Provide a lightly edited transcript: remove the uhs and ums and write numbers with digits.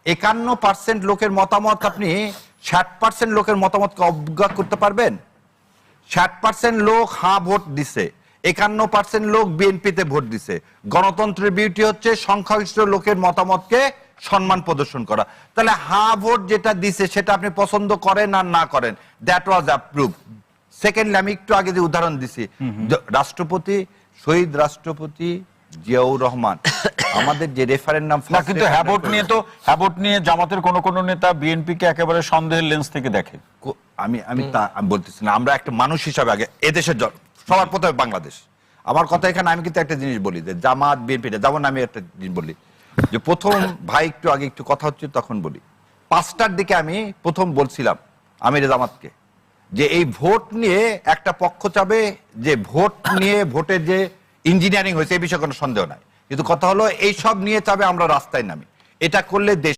51% লোকের মতামত আপনি 60% লোকের মতামতকে অবজ্ঞা করতে পারবেন? 60% লোক হ্যাঁ ভোট দিছে, 51% লোক বিএনপিতে ভোট দিছে। গণতন্ত্রের বিউটি হচ্ছে সংখ্যাগরিষ্ঠ লোকের মতামতকে সম্মান প্রদর্শন করা। তাহলে হ্যাঁ ভোট যেটা দিছে সেটা আপনি পছন্দ করেন আর না করেন, দ্যাট ওয়াজ অ্যাপ্রুভ। সেকেন্ডলি, আমি একটু আগে যে উদাহরণ দিছি, রাষ্ট্রপতি, শহীদ রাষ্ট্রপতি জিয়াউর রহমান আমাদের যে রেফারেন্ডাম, কিন্তু হ্যাভোট নিয়ে জামাতের কোন নেতা বিএনপিকে একেবারে সন্দেহের লেন্স থেকে দেখে। আমি বলতেছি না, আমরা একটা মানুষ হিসাবে আগে এদেশের সবার প্রথমে বাংলাদেশ। আমার কথা এখানে আমি কিন্তু একটা জিনিস বলি যে জামাত বিএনপিটা, যেমন আমি একটা জিনিস বলি যে প্রথম ভাই একটু আগে একটু কথা হচ্ছে তখন বলি 5টার দিকে আমি প্রথম বলছিলাম আমির জামাতকে যে এই ভোট নিয়ে একটা পক্ষ চাবে যে ভোট নিয়ে ভোটের যে ইঞ্জিনিয়ারিং হয়েছে এই বিষয়ে কোনো সন্দেহ নাই, কিন্তু কথা হলো এই সব নিয়ে চাবে আমরা রাস্তায় নামি, এটা করলে দেশ